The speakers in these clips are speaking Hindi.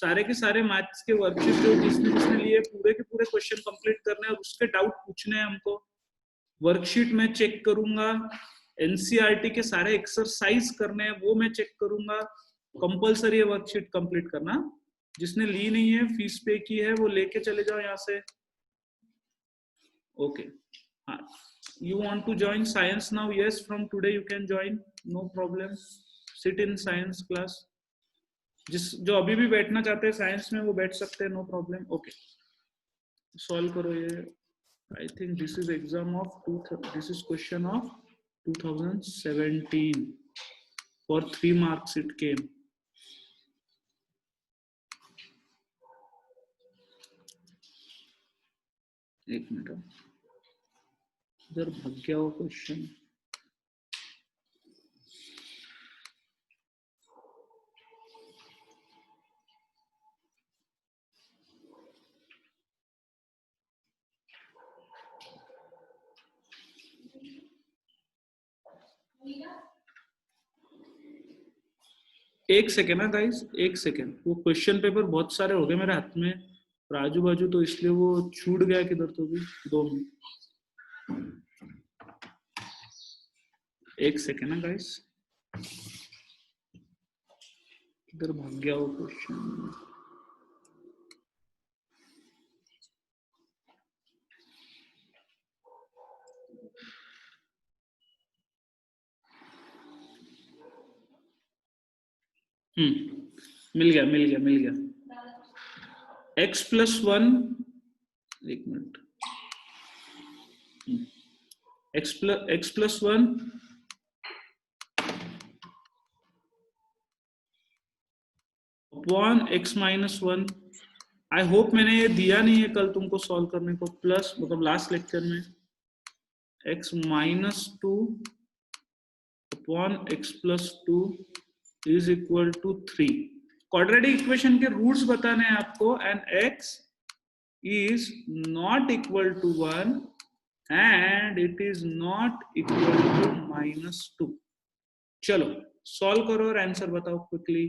सारे के सारे मैथ्स के वर्कशीट जो जिसने जिसने लिए पूरे के पूरे क्वेश्चन कंप्लीट करने और उसके डाउट पूछने हैं हमको। वर्कशीट में चेक करूंगा, एनसीईआरटी के सारे एक्सरसाइज करने हैं वो मैं चेक करूंगा। कंपलसरी है वर्कशीट कंप्लीट करना। जिसने ली नहीं है, फीस पे की है, वो लेके चले जाओ यहाँ से। ओके, हाँ, you want to join science now? Yes, from today you can join, no problem. Sit in science class. जो अभी भी बैठना चाहते हैं साइंस में वो बैठ सकते हैं, नो प्रॉब्लम। ओके, सॉल्व करो ये। I think this is exam of this is question of 2017 for 3 marks it came. एक मिनट, इधर भाग गया वो क्वेश्चन। एक सेकेंड ना गाइस, एक सेकेंड। वो क्वेश्चन पेपर बहुत सारे हो गए मेरे हाथ में और आजू बाजू, तो इसलिए वो छूट गया किधर तो भी। 2 मिनट, एक सेकेंड ना गाइस, किधर भाग गया वो क्वेश्चन। मिल गया मिल गया मिल गया। x+1, एक minute, x+1 upon x-1। I hope मैंने ये दिया नहीं है कल तुमको सॉल्व करने को, प्लस मतलब लास्ट लेक्चर में, x-2 upon x+2 is equal to 3। Quadratic equation के रूट्स बताने हैं आपको, and x is not equal to 1 and it is not equal to -2। चलो सॉल्व करो और आंसर बताओ क्विकली।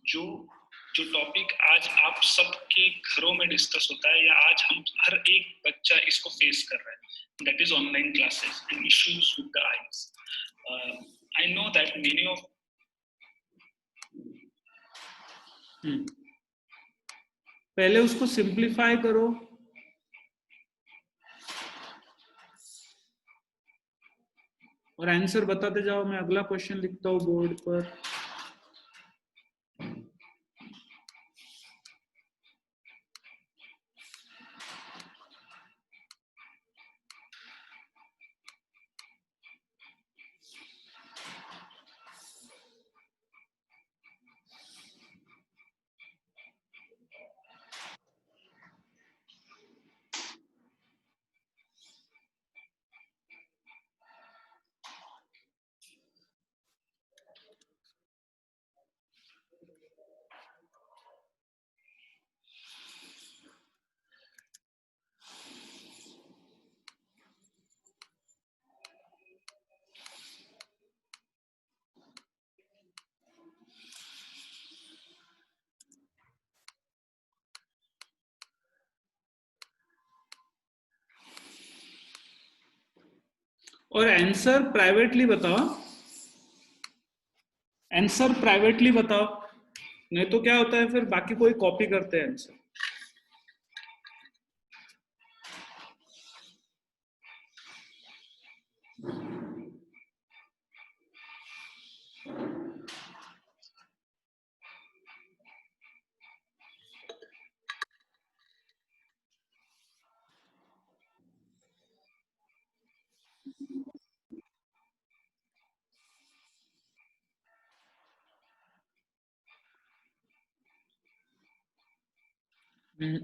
जो जो टॉपिक आज आप सबके घरों में डिस्कस होता है, या आज हम हर एक बच्चा इसको फेस कर रहा है, that is online classes and issues with the eyes. I know that many of पहले उसको सिंप्लीफाई करो और आंसर बताते जाओ। मैं अगला क्वेश्चन लिखता हूँ बोर्ड पर। और आंसर प्राइवेटली बताओ, आंसर प्राइवेटली बताओ, नहीं तो क्या होता है फिर बाकी कोई कॉपी करते हैं answer.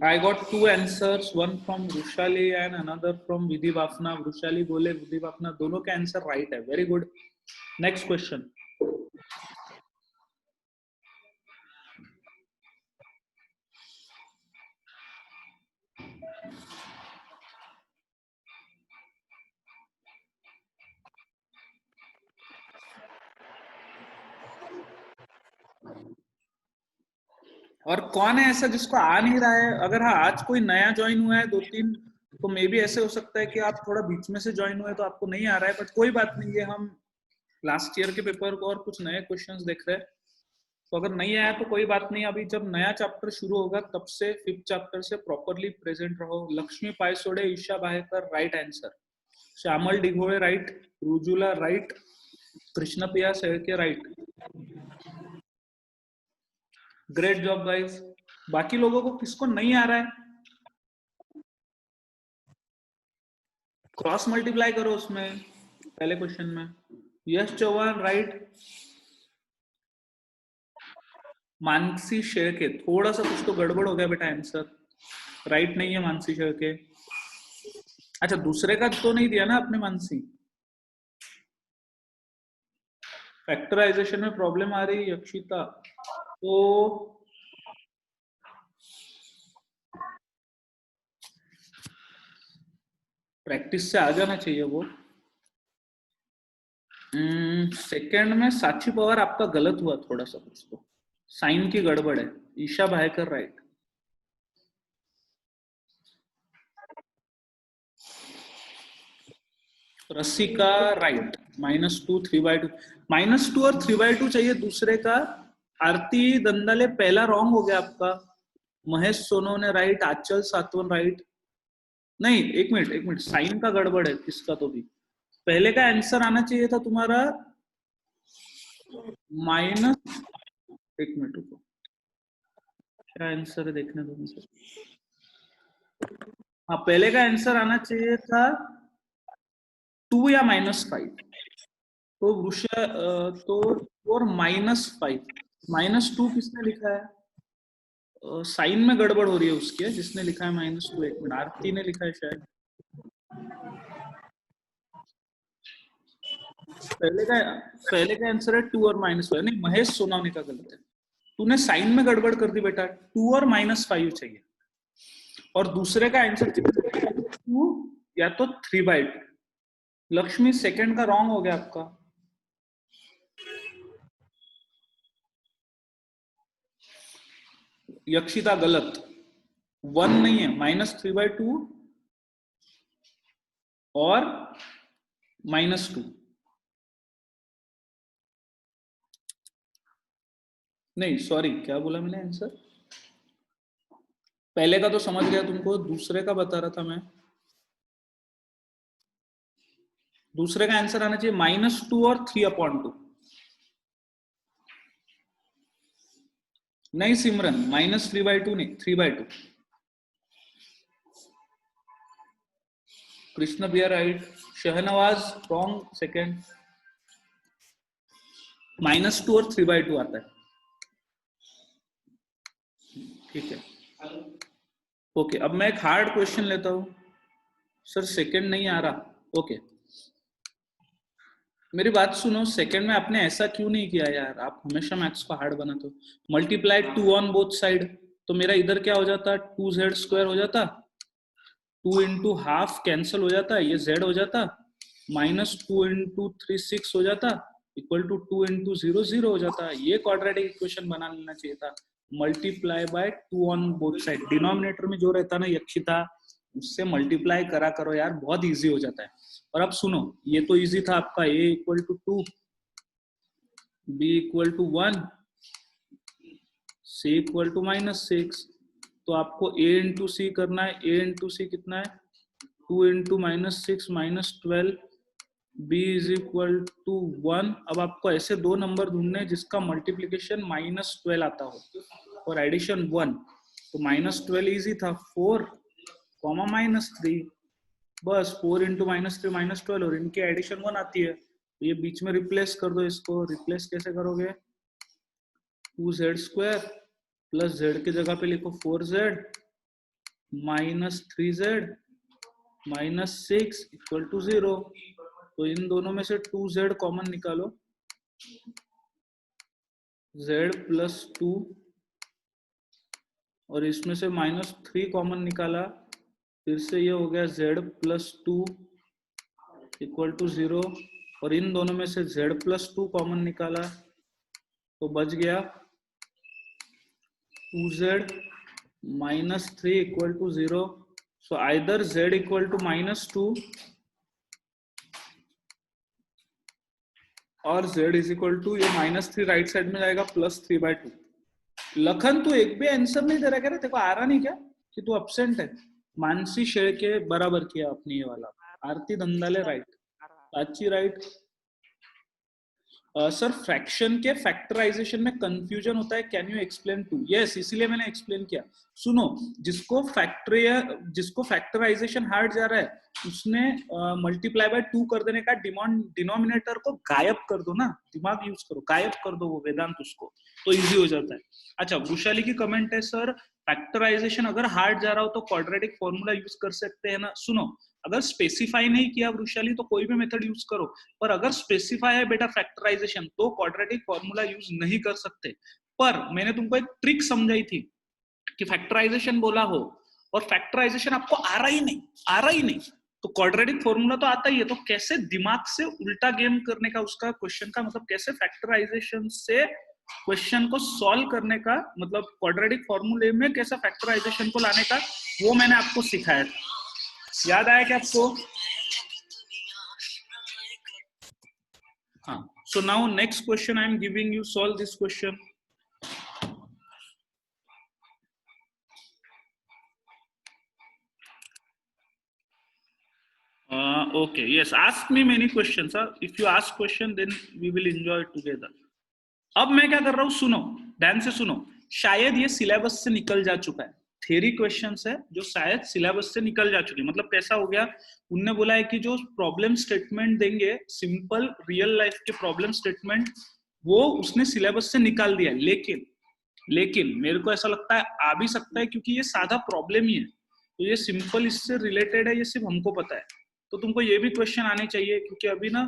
I got 2 answers, one from Vrushali and another from Vidhi Bafna. Vrushali बोले, Vidhi Bafna, दोनों के आंसर राइट है। Very good. Next question. और कौन है ऐसा जिसको आ नहीं रहा है? अगर हाँ आज कोई नया ज्वाइन हुआ है 2-3, तो मे भी ऐसे हो सकता है कि आप थोड़ा बीच में से ज्वाइन हुए तो आपको नहीं आ रहा है, बट कोई बात नहीं, ये हम लास्ट ईयर के पेपर को और कुछ नए क्वेश्चंस देख रहे हैं, तो अगर नहीं आया तो कोई बात नहीं। अभी जब नया चैप्टर शुरू होगा तब से 5th चैप्टर से प्रॉपरली प्रेजेंट रहो। Lakshmi Paysode, Isha Bahekar right answer, Shyamal Dighole right, Rujula right, Krishnapriya Shelke right. Great job guys. बाकी लोगों को किसको नहीं आ रहा है? क्रॉस मल्टीप्लाई करो उसमें, पहले क्वेश्चन में। यश चौहान राइट, मानसी शेळके, थोड़ा सा कुछ तो गड़बड़ हो गया बेटा, आंसर राइट नहीं है मानसी शेळके। अच्छा दूसरे का तो नहीं दिया ना आपने मानसी? फैक्टराइजेशन में प्रॉब्लम आ रही है यक्षिता, तो प्रैक्टिस से आ जाना चाहिए वो। सेकंड में साक्षी पवार आपका गलत हुआ थोड़ा सा, कुछ तो साइन की गड़बड़ है। ईशा भायकर राइट, रसिका राइट, -2 3/2, -2 और 3/2 चाहिए दूसरे का। आरती दंदाले पहला रॉन्ग हो गया आपका। महेश सोनोने राइट, आंचल सातवन राइट। नहीं एक मिनट, साइन का गड़बड़ है किसका तो भी। पहले का आंसर आना चाहिए था तुम्हारा माइनस, एक मिनट रुको, क्या आंसर है देखने दो मुझे। हाँ पहले का आंसर आना चाहिए था 2 या -5, तो वृषा तो और -5, -2 किसने लिखा है? साइन में गड़बड़ हो रही है उसकी है, जिसने लिखा है -2। एक मिनट, आरती ने लिखा है शायद। पहले का आंसर है 2 और -5, नहीं महेश सोनावने का गलत है। तूने साइन में गड़बड़ कर दी बेटा, 2 और -5 चाहिए। और दूसरे का आंसर 2 या तो 3/2। लक्ष्मी सेकंड का रॉन्ग हो गया आपका। यक्षिता गलत, 1 नहीं है, -3/2 और -2। नहीं सॉरी, क्या बोला मैंने आंसर? पहले का तो समझ गया तुमको, दूसरे का बता रहा था मैं। दूसरे का आंसर आना चाहिए -2 और 3/2। नहीं सिमरन, -3/2 नहीं, 3/2। कृष्ण बिया राइट, शहनवाज रॉन्ग सेकेंड। -2 और 3/2 आता है, ठीक है। ओके अब मैं एक हार्ड क्वेश्चन लेता हूं। सर सेकंड नहीं आ रहा, ओके मेरी बात सुनो, सेकंड में आपने ऐसा क्यों नहीं किया यार? आप हमेशा मैथ्स को हार्ड बनाते हो। मल्टीप्लाई 2 ऑन बोथ साइड, तो मेरा इधर क्या हो जाता, 2z² हो जाता, 2 इंटू हाफ कैंसिल हो जाता, ये z हो जाता, -2 इंटू 3 6 हो जाता, इक्वल टू 2 इंटू 0 0 हो जाता। ये क्वाड्रेटिक इक्वेशन बना लेना चाहिए था। Multiply by 2 on both side, denominator में जो रहता ना यक्षिता, उससे मल्टीप्लाई करा करो यार, बहुत इजी हो जाता है। और अब सुनो, ये तो इजी था आपका, a equal to 2, b equal to 1, c equal to -6। तो आपको a इंटू सी करना है। a इंटू सी कितना है? 2 into -6 -12, b is equal to 1। अब आपको ऐसे दो नंबर ढूंढने जिसका मल्टीप्लीकेशन -12 आता हो और एडिशन 1। तो -12 इजी था, 4, -3, बस 4 इंटू -3 -12, और इनकी एडिशन 1 आती है। तो ये बीच में रिप्लेस कर दो। इसको रिप्लेस कैसे करोगे? 2z² प्लस z की जगह पे लिखो 4z -3z -6 इक्वल टू 0। तो इन दोनों में से 2z कॉमन निकालो, z प्लस 2, और इसमें से -3 कॉमन निकाला, फिर से ये हो गया z प्लस 2 इक्वल टू 0, और इन दोनों में से z प्लस 2 कॉमन निकाला, तो बच गया 2z minus 3 equal to 0. So either z equal to -2 और z is equal to ये -3 राइट साइड में जाएगा +3/2. लखन तू एक भी आंसर नहीं दे रहा, क्या तेरे को आ रहा नहीं क्या कि तू एब्सेंट है? मानसी शेळके बराबर किया अपनी ये वाला. Aarti Dhandhale right, Prachi right. Sir fraction के फैक्टराइजेशन में कंफ्यूजन होता है, can you explain to? Yes, इसीलिए मैंने एक्सप्लेन किया. सुनो, जिसको फैक्टराइजेशन हार्ड जा रहा है उसने मल्टीप्लाई बाय 2 कर देने का, डिनोमिनेटर को गायब कर दो ना, दिमाग यूज करो, गायब कर दो वो वेदांत, उसको तो इजी हो जाता है. अच्छा, वृषाली की कमेंट है, सर फैक्टराइजेशन अगर हार्ड जा रहा हो तो क्वाड्रेटिक फॉर्मूला यूज कर सकते हैं ना? सुनो, अगर स्पेसिफाई नहीं किया वृषाली तो कोई भी मेथड यूज करो, पर अगर स्पेसिफाई है बेटा फैक्टराइजेशन तो क्वाड्रेटिक फॉर्मूला यूज नहीं कर सकते. पर मैंने तुमको एक ट्रिक समझाई थी कि फैक्टराइजेशन बोला हो और फैक्टराइजेशन आपको आ रहा ही नहीं तो क्वाड्रेटिक फॉर्मूला तो आता ही है, तो कैसे दिमाग से उल्टा गेम करने का उसका क्वेश्चन का मतलब, कैसे फैक्टराइजेशन से क्वेश्चन को सॉल्व करने का मतलब, क्वाड्रेटिक फॉर्मूले में कैसे फैक्टराइजेशन को लाने का, वो मैंने आपको सिखाया था. याद आया क्या आपको? हाँ. So now next question I am giving you, solve this question. Okay, yes, ask me many questions. If you ask question then we will enjoy it together. अब मैं क्या कर रहा हूँ, सुनो, ध्यान से सुनो. शायद ये सिलेबस से निकल जा चुका है, थ्योरी क्वेश्चंस है जो शायद सिलेबस से निकल जा चुके. मतलब कैसा हो गया, उनने बोला है कि जो प्रॉब्लम स्टेटमेंट देंगे, सिंपल रियल लाइफ के प्रॉब्लम स्टेटमेंट, वो उसने सिलेबस से निकाल दिया. लेकिन मेरे को ऐसा लगता है आ भी सकता है, क्योंकि ये सादा प्रॉब्लम ही है, तो ये सिंपल इससे रिलेटेड है, ये सिर्फ हमको पता है. तो तुमको ये भी क्वेश्चन आने चाहिए, क्योंकि अभी ना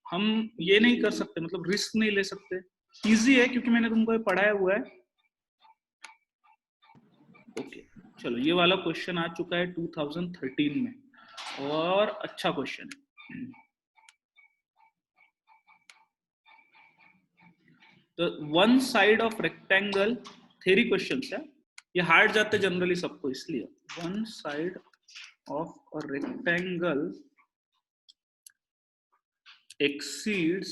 हम ये नहीं कर सकते, मतलब रिस्क नहीं ले सकते. इजी है क्योंकि मैंने तुमको ये पढ़ाया हुआ है. ओके, चलो, ये वाला क्वेश्चन आ चुका है 2013 में और अच्छा क्वेश्चन है. तो one side of rectangle, theory question है ये, हार्ड जाते जनरली सबको, इसलिए one side of a rectangle exceeds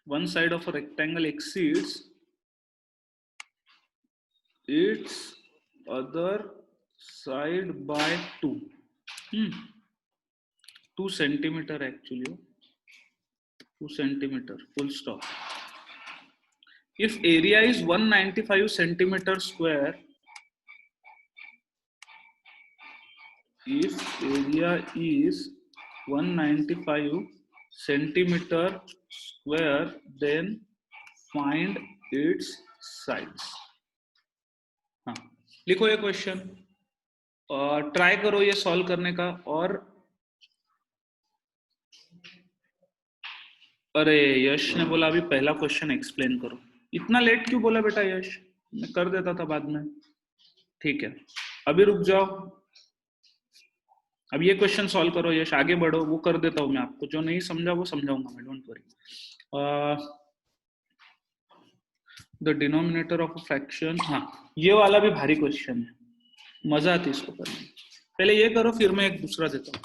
one side of a rectangle exceeds its other side by 2. 2 centimeter actually, 2 centimeter, full stop. If area is 195 centimeter square, if area is 195 centimeter square, then find its sides. हाँ, लिखो ये क्वेश्चन, ट्राई करो ये सॉल्व करने का. और अरे यश ने बोला अभी पहला क्वेश्चन एक्सप्लेन करो. इतना लेट क्यों बोला बेटा यश? मैं कर देता था बाद में. ठीक है, अभी रुक जाओ, अब ये क्वेश्चन सॉल्व करो यश, आगे बढ़ो, वो कर देता हूं मैं आपको, जो नहीं समझा वो समझाऊंगा मैं, don't worry. The denominator of a fraction, हाँ ये वाला भी भारी क्वेश्चन है, मजा आती है इसको करने. पहले ये करो, फिर मैं एक दूसरा देता हूँ.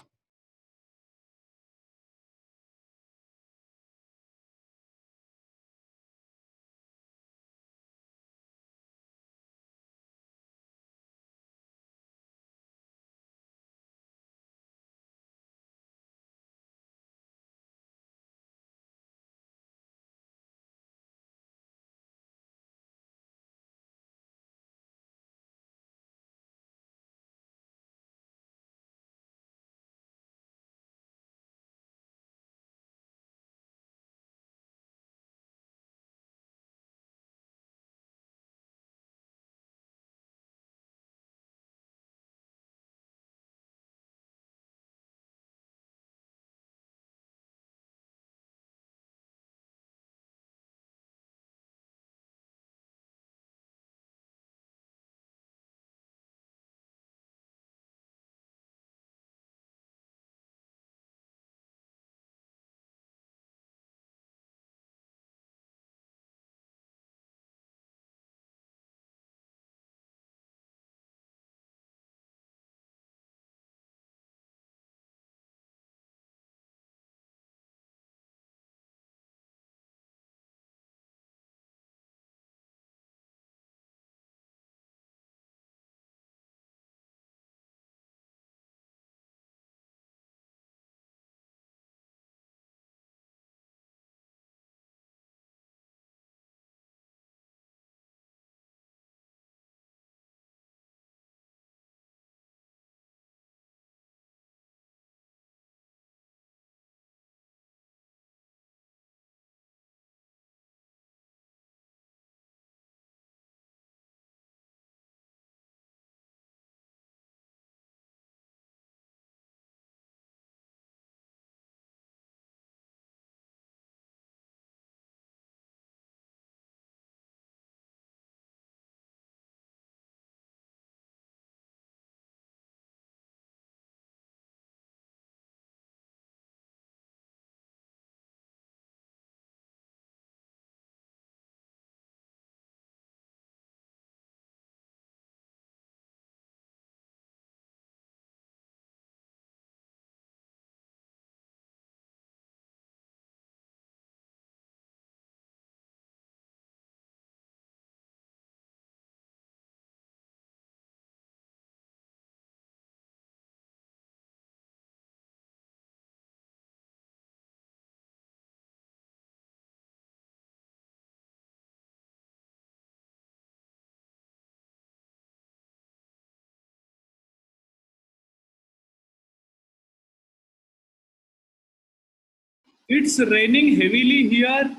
It's raining heavily here.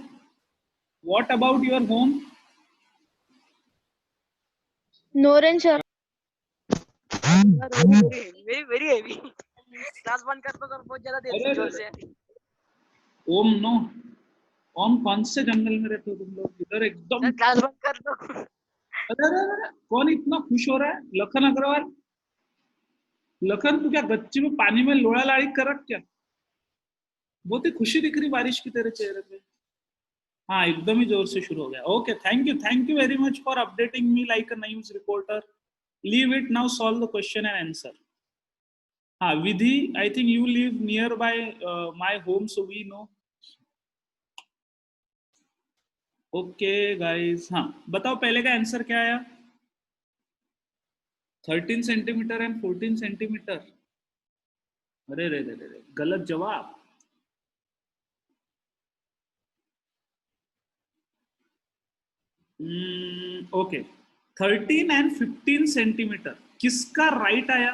What about your home? No rain, sir. very heavy. Class बंद कर दो बहुत ज्यादा देर से जोर से। ओम नो, ओम कौन से जंगल में रहते हो तुम लोग? इधर एकदम क्लास बंद कर दो। अरे कौन इतना खुश हो रहा है? लखन अग्रवाल, लखन तू क्या गच्ची में पानी में लोड़ा लाड़ी कर रख क्या? बहुत ही खुशी दिख रही बारिश की तेरे चेहरे पे। हाँ एकदम ही जोर से शुरू हो गया। Okay, thank you very much for updating me like a news reporter. Leave it now, solve the question and answer. हाँ Vidhi, I think you live near by my home, so we know. Okay guys, हाँ बताओ पहले का आंसर क्या आया? 13 सेंटीमीटर एंड 14 सेंटीमीटर। अरे रे रे रे, गलत जवाब। ओके, 13 एंड 15 सेंटीमीटर किसका राइट आया?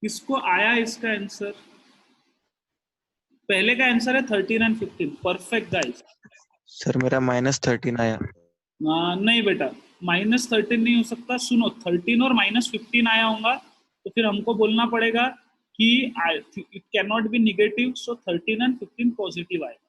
किसको आया इसका आंसर? पहले का आंसर है 13 एंड 15, परफेक्ट गाइस। सर मेरा -13 आया। नहीं बेटा, -13 नहीं हो सकता। सुनो, 13 और -15 आया होगा तो फिर हमको बोलना पड़ेगा कि it can not be negative, so 13 and 15 positive आएगा।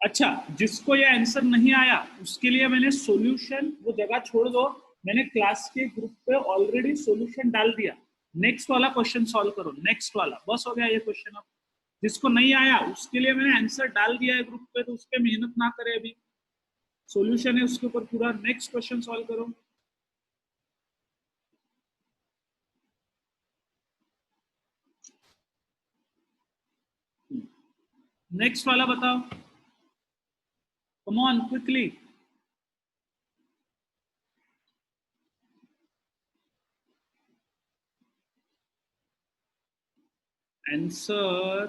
अच्छा, जिसको ये आंसर नहीं आया उसके लिए मैंने सॉल्यूशन, वो जगह छोड़ दो, मैंने क्लास के ग्रुप पे ऑलरेडी सॉल्यूशन डाल दिया। नेक्स्ट वाला क्वेश्चन सॉल्व करो, नेक्स्ट वाला, बस हो गया ये क्वेश्चन। अब जिसको नहीं आया उसके लिए मैंने आंसर डाल दिया है ग्रुप पे, तो उस पर मेहनत ना करे, अभी सॉल्यूशन है उसके ऊपर पूरा। नेक्स्ट क्वेश्चन सॉल्व करो। नेक्स्ट वाला बताओ, कम ऑन क्विकली। आंसर,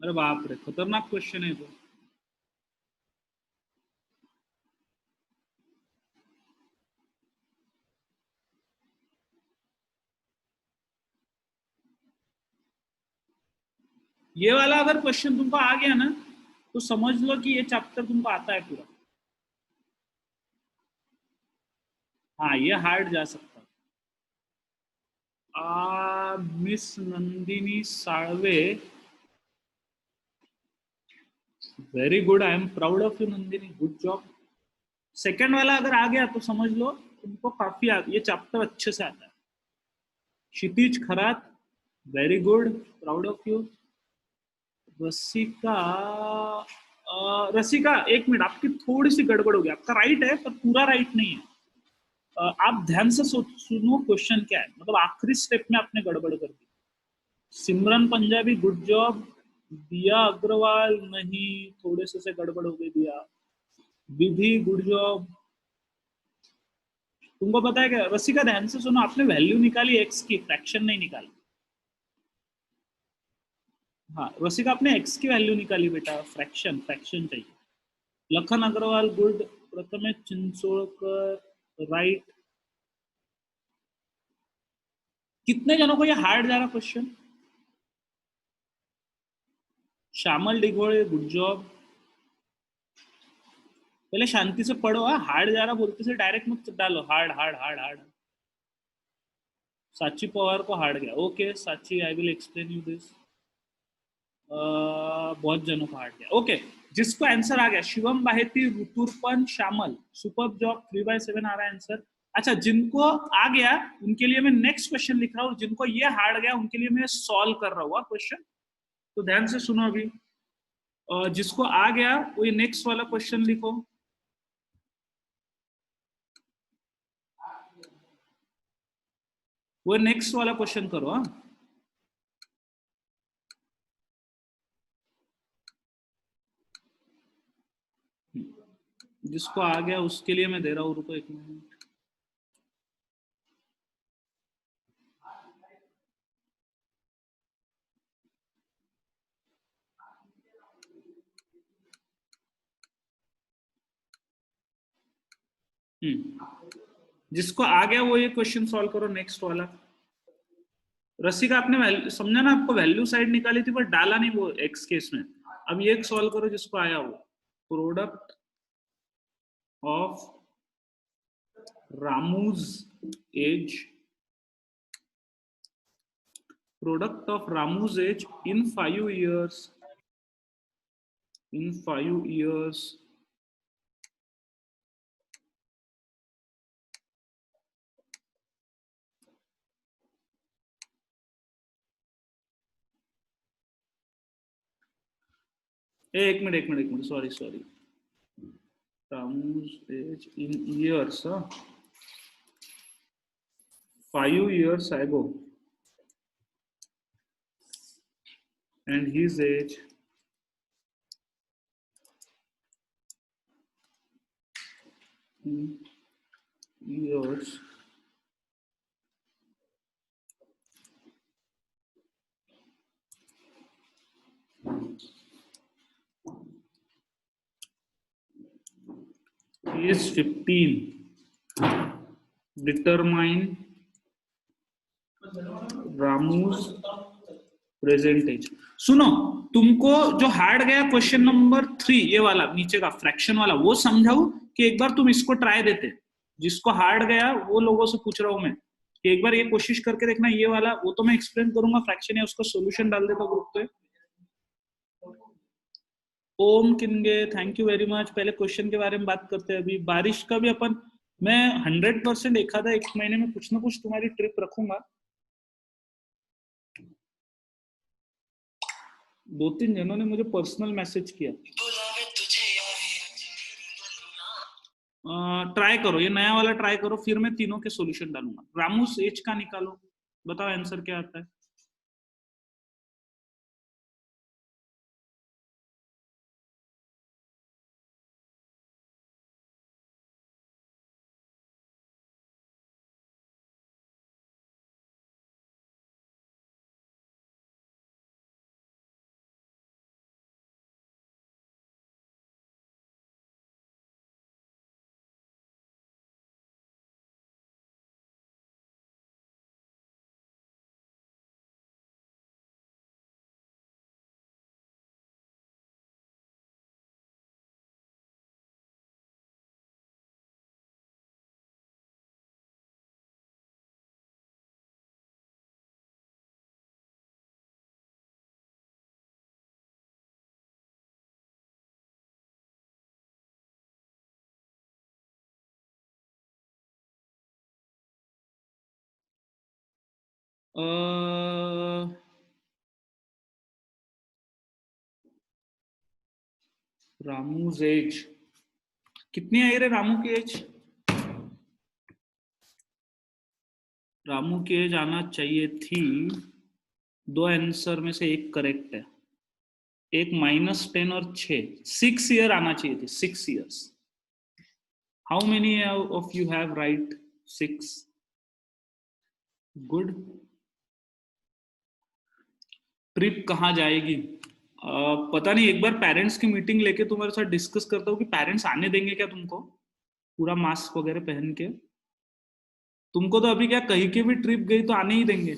अरे बाप रे, खतरनाक क्वेश्चन है वो। ये वाला अगर क्वेश्चन तुमको आ गया ना तो समझ लो कि ये चैप्टर तुमको आता है पूरा। हाँ ये हार्ड जा सकता। Miss Nandini Salve, very good, I am proud of you Nandini, good job. Second वाला अगर आ गया तो समझ लो तुमको काफी ये चैप्टर अच्छे से आता है। Kshitij Kharat, very good, proud of you. Rasika, Rasika एक मिनट, आपकी थोड़ी सी गड़बड़ हो गई। आपका राइट है पर पूरा राइट नहीं है। आप ध्यान से सुनो क्वेश्चन क्या है, मतलब आखिरी स्टेप में आपने गड़बड़ कर दी। सिमरन पंजाबी, गुड जॉब। दिया अग्रवाल, नहीं, थोड़े से गड़बड़ हो गई दिया। विधि, गुड जॉब। तुमको पता है क्या रसिका, ध्यान से सुनो, आपने वैल्यू निकाली एक्स की, फ्रैक्शन नहीं निकाली। हाँ रसिका, आपने एक्स की वैल्यू निकाली बेटा, फ्रैक्शन चाहिए। लखन अग्रवाल, गुड। प्रथमेश चिंचोड़कर, राइट। कितने जनों को ये हार्ड जा रहा क्वेश्चन? श्यामल डिघोड़े, गुड जॉब। पहले शांति से पढ़ो। हार्ड जा रहा बोलते से डायरेक्ट मत डालो हार्ड हार्ड हार्ड हार्ड। साची पवार को हार्ड गया। ओके साची, I will explain you this. बहुत जनों को हार्ड गया। ओके, जिसको आंसर आ गया, शिवम बाहेती, ऋतुर्पण, श्यामल, सुपर जॉब, 3/7 आ रहा है आंसर। अच्छा, जिनको आ गया उनके लिए मैं नेक्स्ट क्वेश्चन लिख रहा हूँ, जिनको ये हार्ड गया उनके लिए मैं सॉल्व कर रहा हूँ क्वेश्चन, तो ध्यान से सुनो अभी। जिसको आ गया वो ये नेक्स्ट वाला क्वेश्चन लिखो। वो नेक्स्ट वाला क्वेश्चन करो। हाँ, जिसको आ गया उसके लिए मैं दे रहा हूँ, रुको एक मिनट। जिसको आ गया वो ये क्वेश्चन सॉल्व करो, नेक्स्ट वाला। रसिका आपने समझा ना, आपको वैल्यू साइड निकाली थी पर डाला नहीं वो एक्स के इसमें। अब ये सॉल्व करो जिसको आया वो, product of Ramu's age, product of Ramu's age in 5 years, in 5 years एक minute sorry Ramu's age in years 5 years ago and his age in years is 15. Determine Ramu's present age. सुनो, तुमको जो हार्ड गया क्वेश्चन नंबर 3, ये वाला नीचे का फ्रैक्शन वाला, वो समझाऊ कि एक बार तुम इसको ट्राई देते? जिसको हार्ड गया वो लोगों से पूछ रहा हूं मैं कि एक बार ये कोशिश करके देखना, ये वाला वो तो मैं एक्सप्लेन करूंगा फ्रैक्शन, या उसका सॉल्यूशन डाल देता ग्रुप पे। ओम किनगे, थैंक यू वेरी मच। पहले क्वेश्चन के बारे में बात करते हैं। अभी बारिश का भी अपन, मैं 100% एक आधा 1 महीने में कुछ ना कुछ तुम्हारी ट्रिप रखूंगा। 2-3 जनों ने मुझे पर्सनल मैसेज किया। ट्राई करो, ये नया वाला ट्राई करो, फिर मैं तीनों के सॉल्यूशन डालूंगा। रामूस एज का निकालो, बताओ आंसर क्या आता है। रामूज एज कितनी आई रे? रामू की एज, रामू की एज आना चाहिए थी, 2 आंसर में से एक करेक्ट है, एक -10 और 6 ईयर आना चाहिए थी, 6 years। How many of you have right 6? Good. Trip कहाँ जाएगी? पता नहीं, एक बार पेरेंट्स की मीटिंग लेके तुम्हारे साथ डिस्कस करता हूँ कि पेरेंट्स आने देंगे क्या तुमको पूरा मास्क वगैरह पहन के। तुमको तो अभी क्या, कहीं की भी ट्रिप गई तो आने ही देंगे।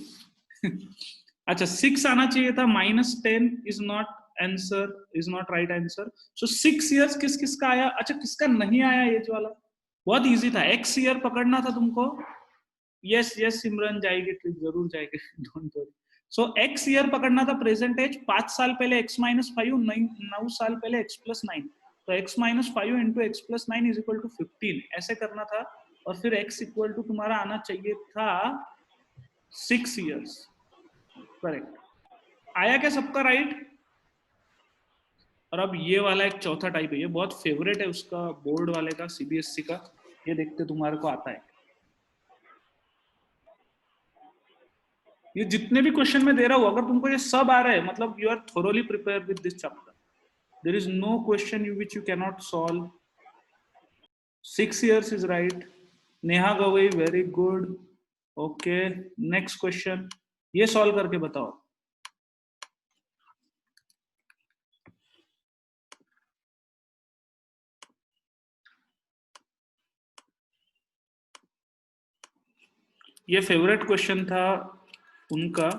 अच्छा, 6 आना चाहिए था, -10 is not answer, is not right answer. So 6 years किस किस का आया? अच्छा, किसका नहीं आया एज वाला? बहुत इजी था, X ईयर पकड़ना था तुमको। यस यस सिमरन, जाएगी ट्रिप, जरूर जाएगी, don't worry. So X year पकड़ना था, प्रेजेंट एज 5 साल पहले x - 5, 9 साल पहले x + 9, तो x - 5 × x + 9 = 15, ऐसे करना था। और फिर x = तुम्हारा आना चाहिए था 6 years। करेक्ट आया क्या सबका? राइट। और अब ये वाला एक चौथा टाइप है, ये बहुत फेवरेट है उसका, बोर्ड वाले का, CBSE का। ये देखते तुम्हारे को आता है। ये जितने भी क्वेश्चन मैं दे रहा हूं, अगर तुमको ये सब आ रहे हैं, मतलब you are thoroughly prepared with this chapter. There is no question you which you can not solve. 6 years is right. Neha Gavai, very good. Okay, next question, ये सॉल्व करके बताओ। ये फेवरेट क्वेश्चन था उनका,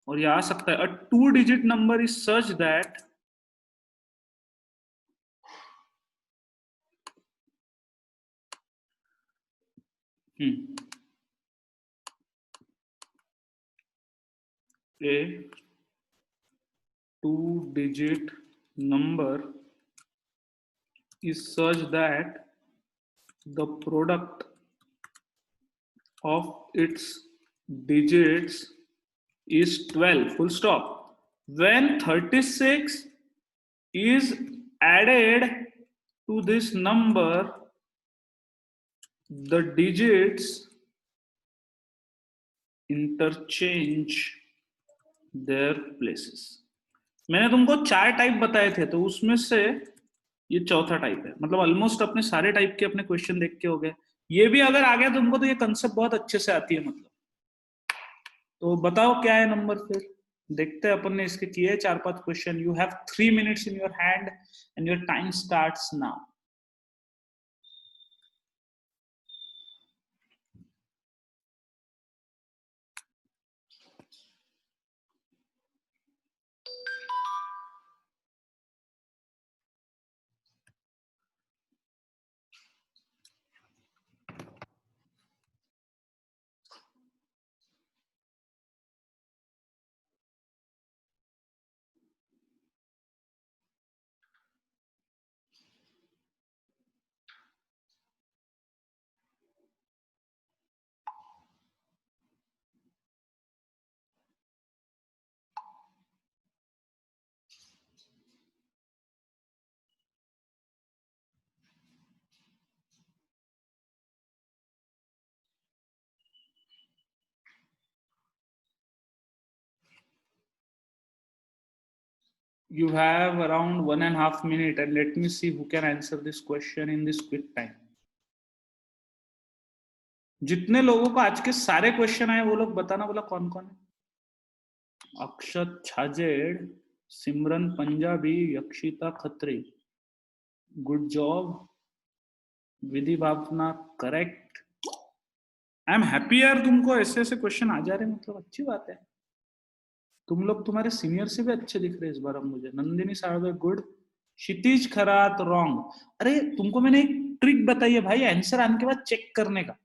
और ये आ सकता है, a 2-digit number is such that a 2-digit number is such that the product of its digits is 12, full stop. When 36 is added to this number, the digits interchange their places. मैंने तुमको 4 टाइप बताए थे, तो उसमें से ये चौथा टाइप है। मतलब ऑलमोस्ट अपने सारे टाइप के अपने क्वेश्चन देख के हो गए। ये भी अगर आ गया तुमको तो ये कंसेप्ट बहुत अच्छे से आती है। मतलब तो बताओ क्या है नंबर, फिर देखते हैं। अपन ने इसके किए 4-5 question. You have 3 minutes in your hand and your time starts now. You have around 1.5 minutes, and let me see who can answer this question in this quick time. जितने लोगों को आज के सारे क्वेश्चन आए वो लोग बताना, बोला कौन कौन है। Akshat Chhajed, Simran Punjabi, Yakshita Khatri, good job, Vidhi Bhavna correct. I am happy यार, तुमको ऐसे ऐसे क्वेश्चन आ जा रहे हैं, मतलब अच्छी बात है। तुम लोग तुम्हारे सीनियर से भी अच्छे दिख रहे हैं इस बार अब मुझे। नंदिनी साळवे गुड, क्षितिज खरात रॉन्ग। अरे तुमको मैंने एक ट्रिक बताई है भाई, आंसर आने के बाद चेक करने का।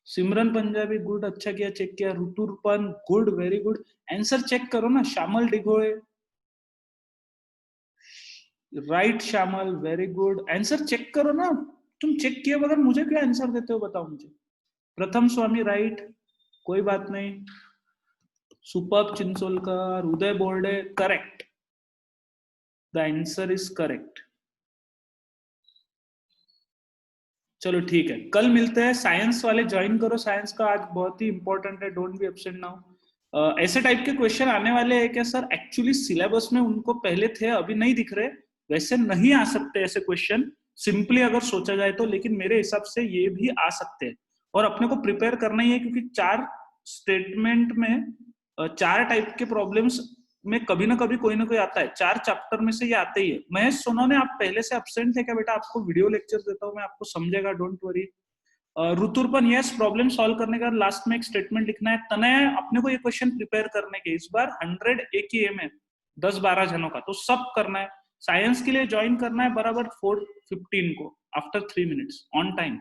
सिमरन पंजाबी गुड, अच्छा किया, चेक किया। Rituparn good, very good, answer check करो ना। Shyamal Dighole right, Shyamal very good, answer check करो ना। तुम चेक किए बगैर मुझे क्या आंसर देते हो, बताओ मुझे। प्रथम स्वामी राइट, कोई बात नहीं। Superb Chincholkar, Uday board correct, the answer is correct. चलो ठीक है, कल मिलते हैं। साइंस वाले ज्वाइन करो, साइंस का आज बहुत ही इंपॉर्टेंट है, डोंट बी एब्सेंट नाउ। ऐसे टाइप के क्वेश्चन आने वाले हैं क्या सर? एक्चुअली सिलेबस में उनको पहले थे, अभी नहीं दिख रहे। वैसे नहीं आ सकते ऐसे क्वेश्चन सिंपली अगर सोचा जाए तो, लेकिन मेरे हिसाब से ये भी आ सकते हैं। और अपने को प्रिपेयर करना ही है, क्योंकि 4 स्टेटमेंट में 4 टाइप के प्रॉब्लम्स में कभी ना कभी कोई ना कोई आता है। 4 चैप्टर में से ये आते ही है। महेश सोनोने, आप पहले से एब्सेंट थे क्या बेटा? आपको वीडियो लेक्चर देता हूँ मैं, आपको समझेगा, don't worry. Rituparn yes, problem solve करने का लास्ट में एक स्टेटमेंट लिखना है। तनय, अपने को ये क्वेश्चन प्रिपेयर करने के इस बार 100 एक ही एम है, 10-12 जनों का, तो सब करना है। साइंस के लिए ज्वाइन करना है बराबर 4:15 को, आफ्टर 3 minutes ऑन टाइम।